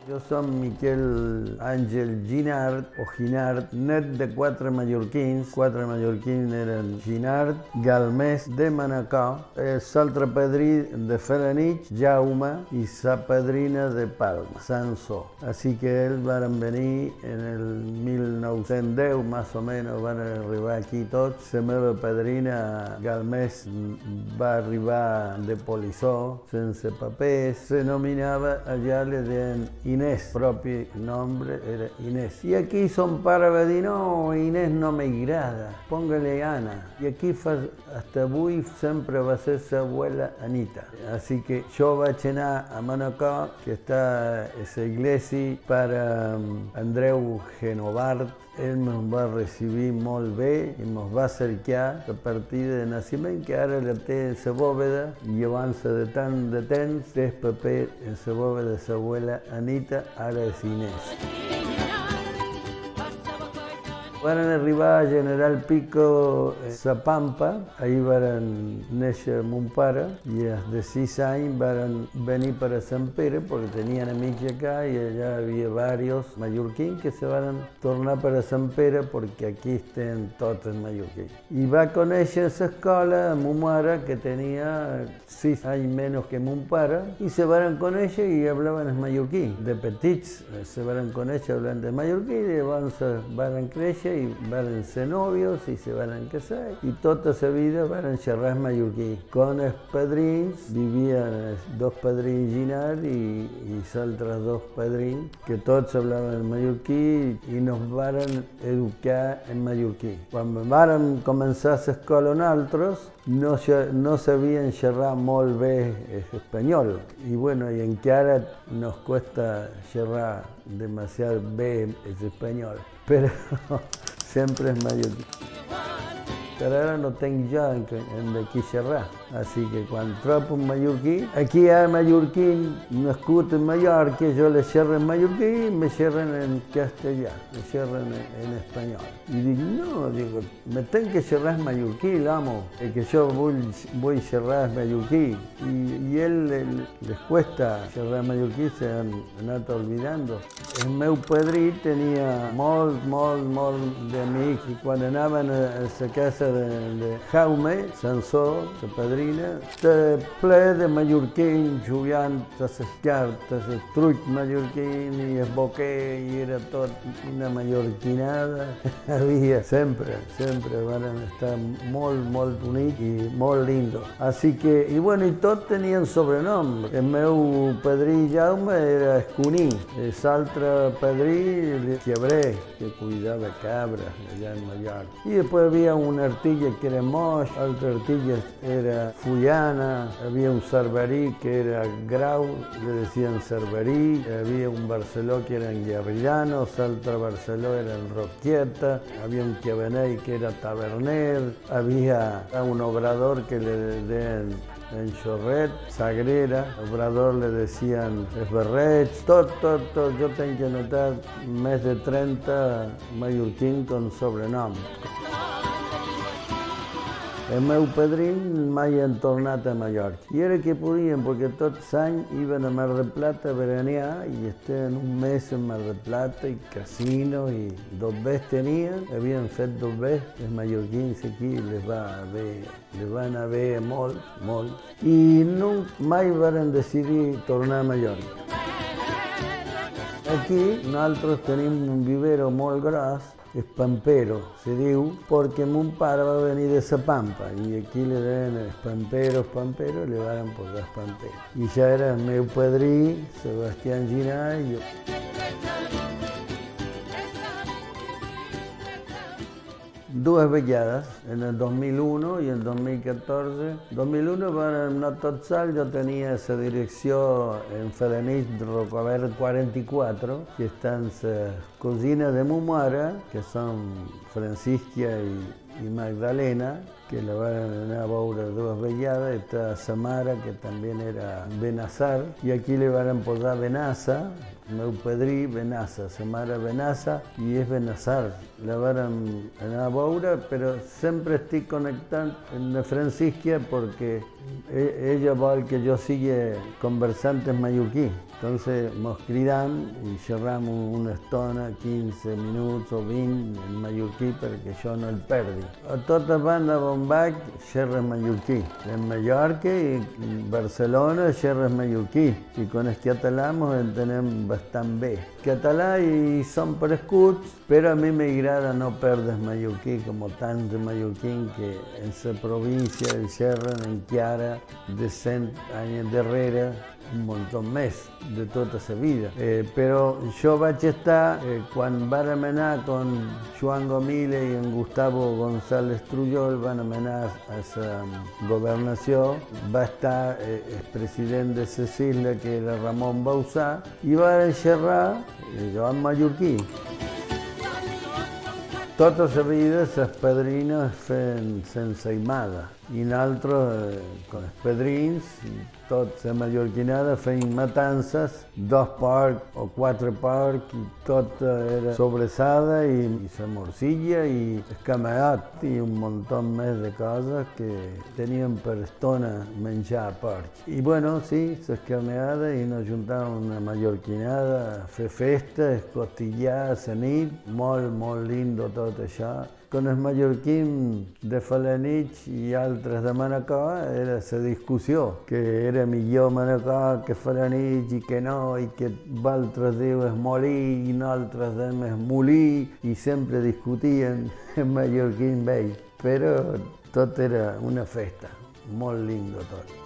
Jo som Miquel Àngel Ginard, o Ginard, net de quatre mallorquins. Quatre mallorquins eren Ginard, Galmés de Manacor, l'altre padrí de Felanitx, Jaume, i sa padrina de Palma, Sansó. Així que ells van venir en el 1910, més o menys, van arribar aquí tots. La meva padrina, Galmés, va arribar de polissó, sense papers. Se nominava, allà li deien Inés, propi nombre era Inés. I aquí son pare va dir, no, Inés no m'agrada, póngale Ana. I aquí hasta avui sempre va ser sa abuela Anita. Així que jo vaig anar a Manacor, que està a la iglesia per Andreu Genovart. Ell ens va recibir molt bé i ens va cercar la partida de naixement, que ara la té en la bòveda, i abans de tant de temps té el paper en la bòveda de l'abuela Anita, ara és Inés. Van arribar a General Pico, a Pampa, ahir van néixer mon pare, i de 6 anys van venir per a Sant Pere, perquè tenien amics acá, i allà havia diversos mallorquins que se van tornar per a Sant Pere, perquè aquí estan tots els mallorquins. I va conèixer l'escola a mon mare, que tenia 6 anys menys que mon pare, i se van conèixer i hablaven el mallorquí. De petits se van conèixer hablant de mallorquí, i llavors van créixer i van ser nòvios i se van casar, i tota la vida van xerrar mallorquí. Con els padrins vivien els dos padrins Ginard i els altres dos padrins, que tots hablaven mallorquí i nos varen educar en mallorquí. Quan vàrem començar l'escola nosaltres, no sabien xerrar molt bé espanyol, i bueno, i encara nos cuesta xerrar demasiado bé el espanyol, però sempre és mallorquí. Però ara no tinc jo en de qui xerrar, així que quan trobo un mallorquí, aquí hi ha mallorquí nascut en Mallorca, jo les xerro en mallorquí i me xerren en castellà, me xerren en espanyol. I dic, no, digo, me tenc que xerrar en mallorquí, l'amo, que jo vull xerrar en mallorquí. I ell les cuesta xerrar en mallorquí, se han anat olvidando. El meu padrí tenia molt d'amics, i quan anaven a la casa de Jaume, Sansó, la padrina, ple de mallorquins jugant a les cartes, el truc mallorquín i el boquer, i era tot una mallorquinada. Havia sempre van estar molt units i molt lindos. Així que, i bueno, i tots tenien sobrenom. El meu padrí Jaume era Escuní, l'altre padrí Llebrer, que cuidava cabres allà en Mallorca. I després havia una artilla que era Moix, altra artilla era Fullana, havia un cerverí que era Grau, le decían cerverí, havia un barceló que era Guerrillano, l'altre barceló era Roquieta, havia un quiabenei que era Taverner, havia un obrador que le deien en Xorret, Sagrera, Obrador le decían Esberreig, tot, jo tenc que anotar més de 30 mallorquins con sobrenom. El meu padrín mai han tornat a Mallorca. I era que podien, perquè tots anys iven a Mar del Plata a veranear i estaven un mes en Mar del Plata i casino i dobbers tenien, havien fet dobbers, els mallorquins aquí les van anar bé molt, i mai varen decidir tornar a Mallorca. Aquí nosaltres tenim un vivero molt gros, és Pampero, se diu, perquè mon pare va venir de la Pampa, i aquí li deien els Pamperos, i li van posar Pampero. I ja era el meu padrí, Sebastián Ginard, i jo. Dues vegades, en el 2001 i el 2014. En 2001 van anar tots sols, jo tenia la direcció en Felanitx de Rocabert 44, que estan les cosines de mon mare, que són Francisca i Magdalena, que la van anar a veure dues vegades. Està sa mare, que també era Benassar, i aquí li van posar Benassa, meu padrí Benassa, sa mare Benassa i és Benassar. La vàrem anar a veure, però sempre estic connectant amb la Francisca perquè ella vol que jo sigui conversant en mallorquí. Entonces mos cridam i xerram una estona, 15 minuts o 20 en mallorquí perquè això no el perdi. A tota banda on vaig xerres mallorquí. En Mallorca i Barcelona xerres mallorquí i con el català mos entenem bastant bé. Català i són parescuts, però a mi m'agrada no perdre el mallorquí com tants mallorquins que en la província el xerren encara de 100 anys darrere un muntó més de tota la vida. Però jo vaig estar, quan vàrem anar con Joan Gomila i en Gustavo González Trujol, van anar a la governació, va estar el president de les isles, que era Ramon Bauzà, i van xerrar jo en mallorquí. Tota la vida les padrines feien s'ensaïmada i nosaltres, con els padrins, tota la mallorquinada feien matances, 2 porcs o 4 porcs, i tot era sobressada i la morcilla i el camarot i un muntó més de coses que teníem per estona menjar porc. I bueno, sí, les camarades i nos juntàvem una mallorquinada a fer festa, a costillar a la nit, molt lindo tot això. Con els mallorquins de Felanitx i altres de Manacor era la discussió, que era millor Manacor que Felanitx i que no, i que vosaltres diu és molí i nosaltres diem és molí, i sempre discutien en mallorquí amb ells. Però tot era una festa, molt lindo tot.